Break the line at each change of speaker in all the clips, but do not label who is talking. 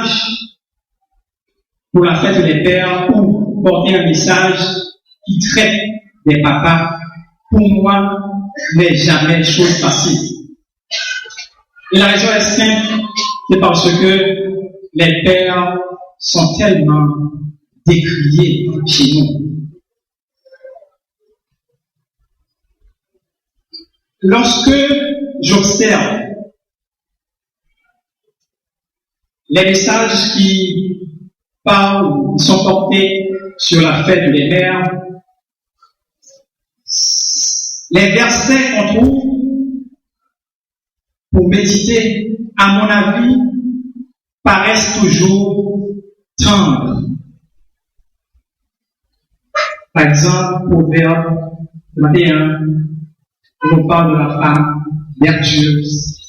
message pour la fête des pères ou porter un message qui traite des papas, pour moi, n'est jamais chose facile. Et la raison est simple, c'est parce que les pères sont tellement décriés chez nous. Lorsque j'observe les messages qui parlent ou qui sont portés sur la fête des pères, les versets qu'on trouve pour méditer, à mon avis, paraissent toujours tendres. Par exemple, Proverbe 21, on parle de la femme vertueuse.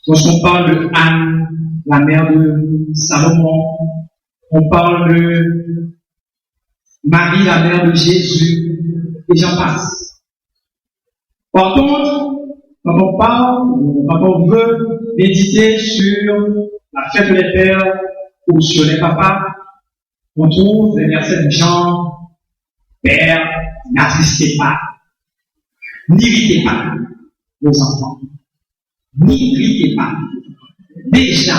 Lorsqu'on parle de Anne, la mère de Salomon, on parle de Marie, la mère de Jésus, et j'en passe. Par contre, quand on veut méditer sur la fête des pères ou sur les papas, on trouve des versets du genre « Père, n'attristez pas, n'irritez pas vos enfants, n'irritez pas. » Déjà,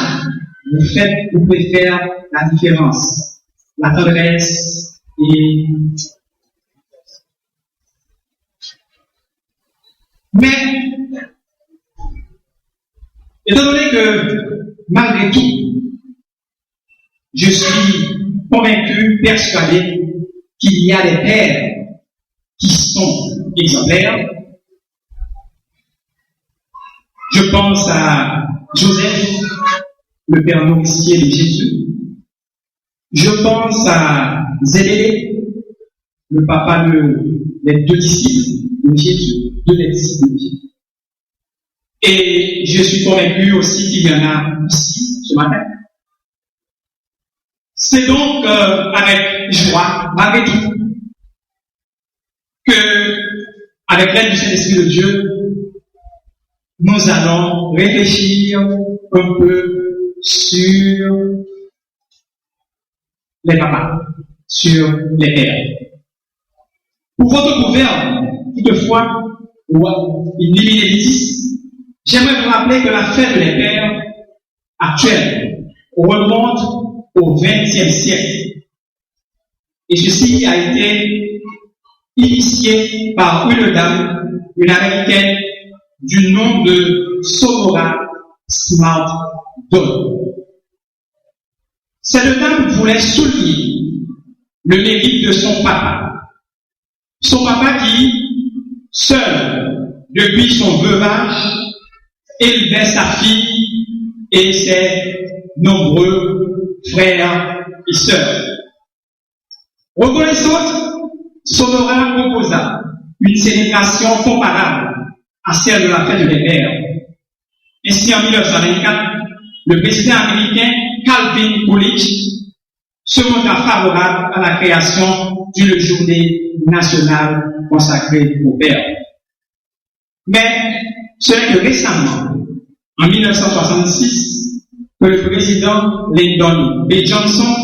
vous pouvez faire la différence, la tendresse et... Mais, étant donné que, malgré tout, je suis convaincu, persuadé qu'il y a des pères qui sont exemplaires. Je pense à Joseph, le père nourricier de Jésus. Je pense à Zébédée, le papa des deux disciples de Jésus, des disciples de Jésus. Et je suis convaincu aussi qu'il y en a ici ce matin. C'est donc avec joie, malgré tout, que, avec l'aide du Saint-Esprit de Dieu, nous allons réfléchir un peu sur les papas, sur les pères. Pour votre gouverne, toutefois, il dit, j'aimerais vous rappeler que la fête des pères actuelle remonte au XXe siècle. Et ceci a été initié par une dame, une américaine, du nom de Sonora Smart Dodd. Cette dame voulait souligner le mérite de son papa. Son papa qui, seul, depuis son veuvage, élevait sa fille et ses nombreux frères et sœurs. Reconnaissante, Sonora proposa une célébration comparable à celle de la fête des pères. Ainsi, en 1924, le président américain Calvin Coolidge se montra favorable à la création d'une journée nationale consacrée aux pères. Mais ce n'est que récemment, en 1966, que le président Lyndon B. Johnson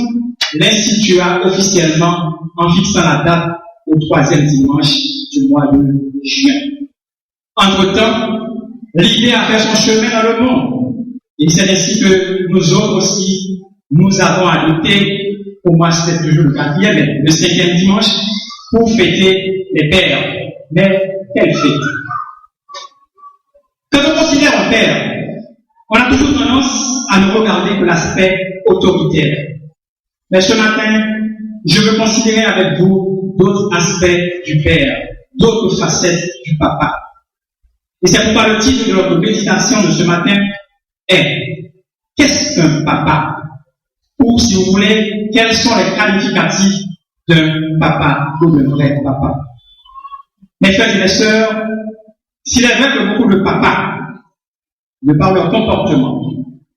l'institua officiellement en fixant la date au 3e dimanche du mois de juin. Entre-temps, l'idée a fait son chemin dans le monde. Et c'est ainsi que nous autres aussi, nous avons adopté, pour moi c'était toujours le 4e, mais le 5e dimanche, pour fêter les pères. Mais quelle fête! Quand on considère un père, on a toujours tendance à ne regarder que l'aspect autoritaire. Mais ce matin, je veux considérer avec vous d'autres aspects du père, d'autres facettes du papa. Et c'est pourquoi le titre de notre méditation de ce matin est « Qu'est-ce qu'un papa ?» ou, si vous voulez, quels sont les qualificatifs d'un papa ou d'un vrai papa. Mes frères et mes sœurs, s'il est vrai que beaucoup de papas, de par leur comportement,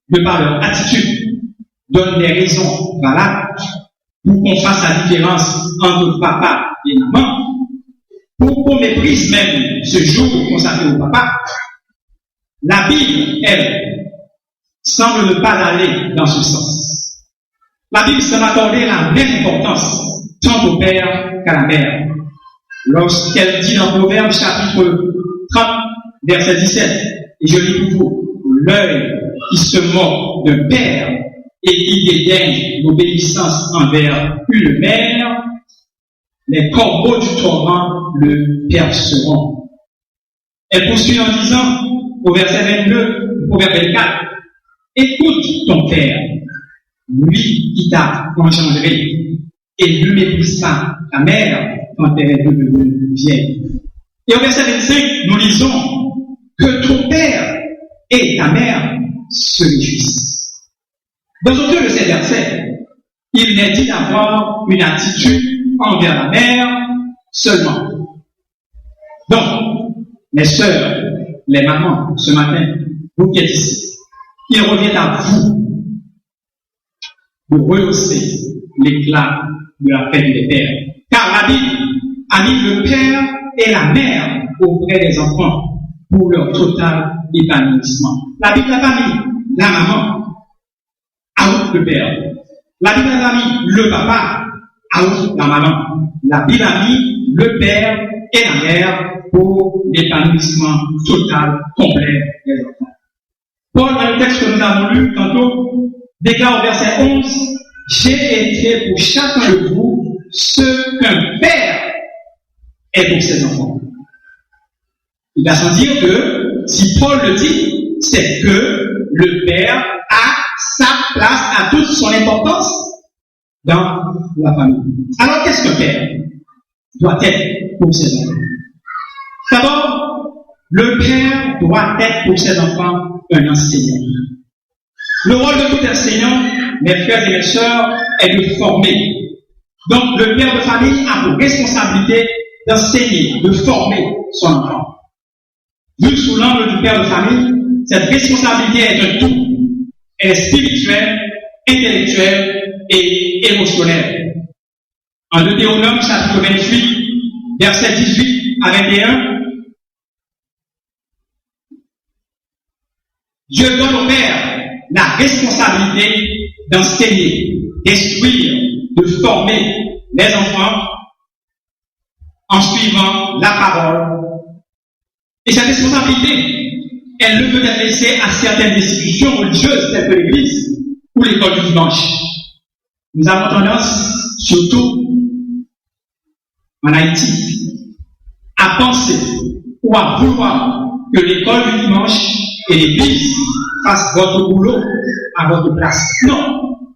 de par leur attitude, donnent des raisons valables pour qu'on fasse la différence entre papa et maman, pour qu'on méprise même ce jour consacré au papa, la Bible, elle, semble ne pas aller dans ce sens. La Bible semble accorder la même importance tant au père qu'à la mère. Lorsqu'elle dit dans Proverbes chapitre 30, verset 17, et je lis pour vous, l'œil qui se moque d'un père et qui dédaigne l'obéissance envers une mère, les corbeaux du torrent le perceront. Elle poursuit en disant, au verset 22, Proverbe 24, écoute ton père, lui qui t'a engendré, et ne méprise pas ta mère quand elle est devenue vieille. Et au verset 25, nous lisons que ton père et ta mère se réjouissent. Dans aucun de ces versets, il n'est dit d'avoir une attitude envers la mère seulement. Donc, mes sœurs, les mamans, ce matin, vous qui êtes ici, il revient à vous de rehausser l'éclat de la fête des pères. Car la Bible a mis le père et la mère auprès des enfants pour leur total épanouissement. La Bible n'a pas mis la maman out le père. La Bible n'a pas mis le papa out la maman. La Bible a mis le père et la mère pour l'épanouissement total, complet des enfants. Paul, dans le texte que nous avons lu tantôt, déclare au verset 11, j'ai été pour chacun de vous ce qu'un père est pour ses enfants. Il va sans dire que, si Paul le dit, c'est que le père a sa place, a toute son importance dans la famille. Alors, qu'est-ce qu'un père doit être pour ses enfants? D'abord, le père doit être pour ses enfants un enseignant. Le rôle de tout enseignant, mes frères et mes sœurs, est de former. Donc, le père de famille a pour responsabilité d'enseigner, de former son enfant. Vu sous l'angle du père de famille, cette responsabilité est un tout. Elle est spirituelle, intellectuelle et émotionnelle. En Deutéronome, chapitre 28, versets 18 à 21, Dieu donne au père la responsabilité d'enseigner, d'instruire, de former les enfants en suivant la parole. Et cette responsabilité, elle ne peut être laissée à certaines institutions religieuses telles que l'Église ou l'école du dimanche. Nous avons tendance, surtout en Haïti, à penser ou à vouloir que l'école du dimanche et l'Église fassent votre boulot à votre place. Non.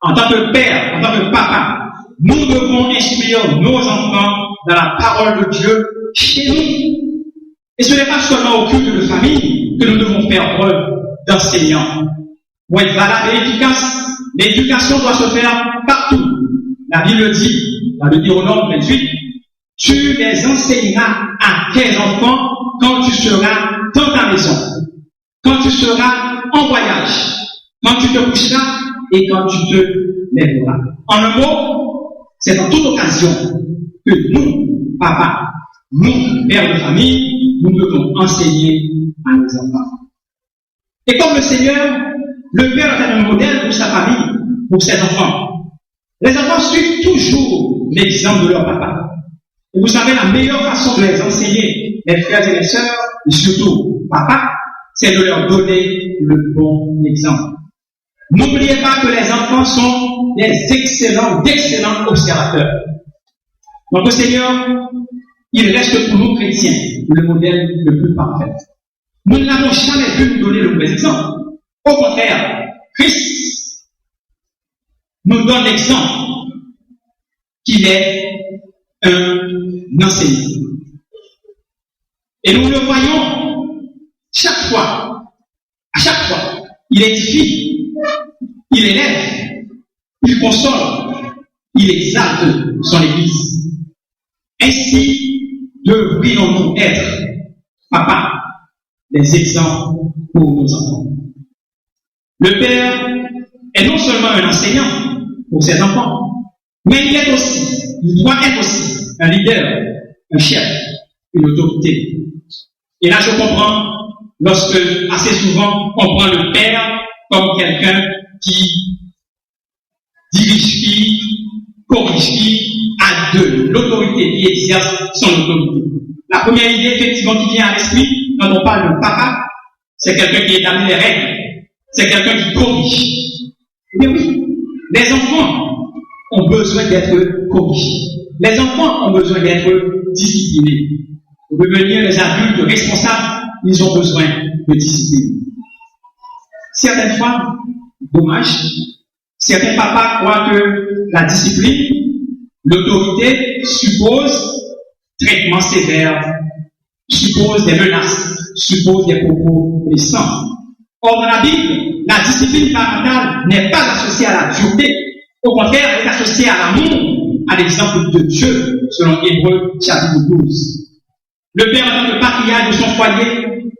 En tant que père, en tant que papa, nous devons instruire nos enfants dans la parole de Dieu chez nous. Et ce n'est pas seulement au culte de famille que nous devons faire preuve d'enseignants. Pour être valable et efficace, l'éducation doit se faire partout. La Bible dit, dans le Deutéronome 28, tu les enseigneras à tes enfants quand tu seras dans ta maison, quand tu seras en voyage, quand tu te coucheras et quand tu te lèveras. En un mot, c'est dans toute occasion que nous, papa, nous, pères de famille, nous devons enseigner à nos enfants. Et comme le Seigneur, le Père est un modèle pour sa famille, pour ses enfants. Les enfants suivent toujours l'exemple de leur papa. Et vous savez, la meilleure façon de les enseigner, les frères et les sœurs, et surtout papa, c'est de leur donner le bon exemple. N'oubliez pas que les enfants sont d'excellents observateurs. Donc le Seigneur, il reste pour nous chrétiens le modèle le plus parfait. Nous n'avons jamais vu nous donner le mauvais exemple. Au contraire, Christ nous donne l'exemple qu'il est un enseignant. Et nous le voyons chaque fois, à chaque fois, il édifie, il élève, il console, il exalte son Église. Ainsi devrions-nous être, papa, des exemples pour nos enfants. Le Père est non seulement un enseignant pour ses enfants, mais il doit être aussi un leader, un chef, une autorité. Et là, je comprends lorsque, assez souvent, on prend le Père comme quelqu'un qui dirige qui, corrige qui, a de l'autorité, qui exerce son autorité. La première idée, effectivement, qui vient à l'esprit, quand on parle de papa, c'est quelqu'un qui établit les règles, c'est quelqu'un qui corrige. Mais oui, les enfants ont besoin d'être corrigés. Les enfants ont besoin d'être disciplinés. Pour devenir les adultes responsables, ils ont besoin de discipline. Certaines fois, dommage, certains papas croient que la discipline, l'autorité suppose traitement sévère, suppose des menaces, suppose des propos blessants. Or, dans la Bible, la discipline parentale n'est pas associée à la dureté. Au contraire, elle est associée à l'amour, à l'exemple de Dieu, selon Hébreux chapitre 12. Le père, en tant que patriarche de son foyer,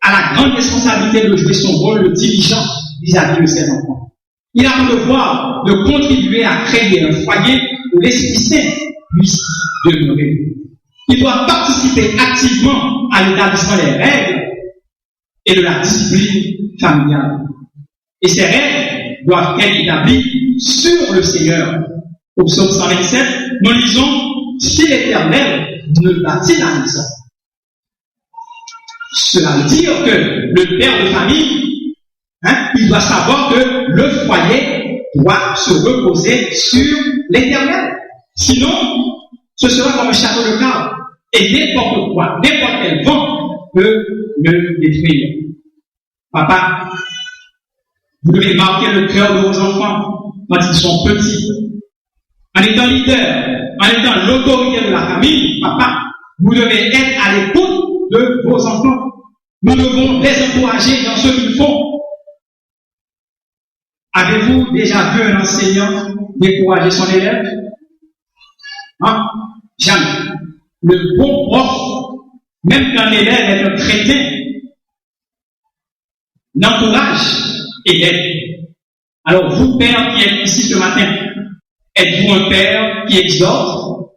a la grande responsabilité de jouer son rôle de dirigeant vis-à-vis de ses enfants. Il a le devoir de contribuer à créer un foyer où l'Esprit Saint puisse demeurer. Il doit participer activement à l'établissement des règles et de la discipline familiale. Et ces règles doivent être établies sur le Seigneur. Au psaume 127, nous lisons « Si l'Éternel ne bâtit la maison ». Cela veut dire que le père de famille, il doit savoir que le foyer doit se reposer sur l'Éternel. Sinon, ce sera comme un château de cartes. Et n'importe quoi, n'importe quel vent peut le détruire. Papa, vous devez marquer le cœur de vos enfants quand ils sont petits. En étant leader, en étant l'autorité de la famille, papa, vous devez être à l'écoute de vos enfants. Nous devons les encourager dans ce qu'ils font. Avez-vous déjà vu un enseignant décourager son élève? Jamais. Le bon prof, même quand l'élève est un chrétien, l'encourage et l'aide. Alors, vous, père qui êtes ici ce matin, êtes-vous un père qui exhorte?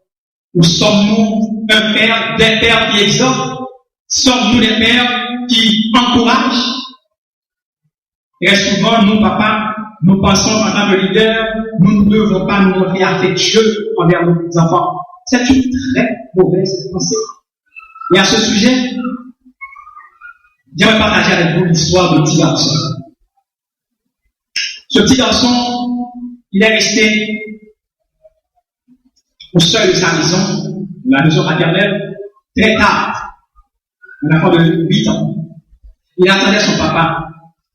Ou sommes-nous un père, des pères qui exhortent? Sommes-nous des pères qui encouragent? Très souvent, nous, papa, nous pensons en tant que leader, nous ne devons pas nous montrer affectueux envers nos enfants. C'est une très mauvaise pensée. Et à ce sujet, j'aimerais partager avec vous l'histoire d'un petit garçon. Ce petit garçon, il est resté au seuil de sa maison, la maison maternelle, très tard, un enfant de 8 ans. Il attendait son papa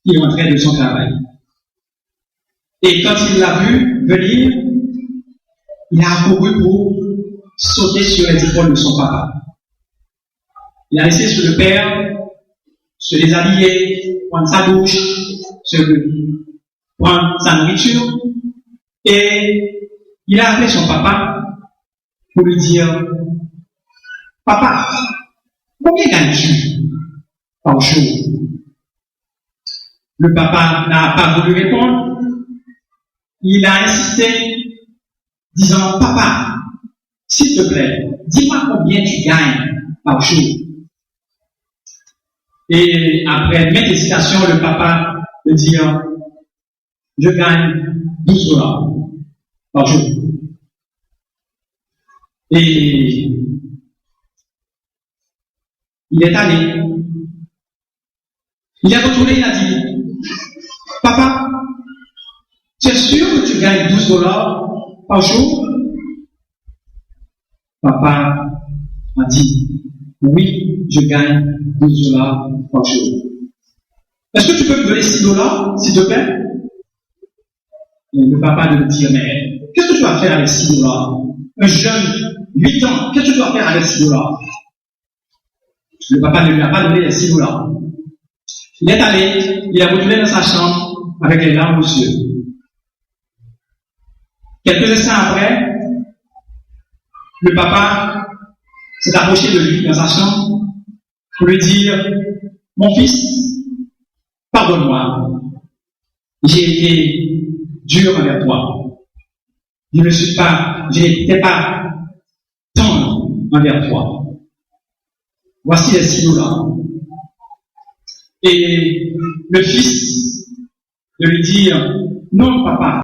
qui rentrait de son travail. Et quand il l'a vu venir, il a accouru pour sauter sur les épaules de son papa. Il a laissé sur le père se déshabiller, prendre sa douche, prendre sa nourriture. Et il a appelé son papa pour lui dire « Papa, combien gagnes-tu par jour ?» Le papa n'a pas voulu répondre. Il a insisté, disant « Papa, s'il te plaît, dis-moi combien tu gagnes par jour. » Et après maintes hésitations, le papa veut dire « Je gagne 12 $ par jour. » Et il est allé. Il est retourné, il a dit « Papa, tu es sûr que tu gagnes 12 $ par jour? » Papa a dit « Oui, je gagne 12 $ par jour. » Est-ce que tu peux me donner 6 $, s'il te plaît? Et le papa de lui dire « Mais qu'est-ce que tu vas faire avec 6 $? Un jeune, 8 ans, qu'est-ce que tu vas faire avec 6 $? Le papa ne lui a pas donné les 6 $. Il est allé, il est retourné dans sa chambre avec les larmes aux yeux. Quelques instants après, le papa s'est approché de lui dans sa chambre pour lui dire « Mon fils, pardonne-moi, j'ai été dur envers toi. Je n'étais pas tendre envers toi. Voici les 6 $. Et le fils de lui dire, non papa,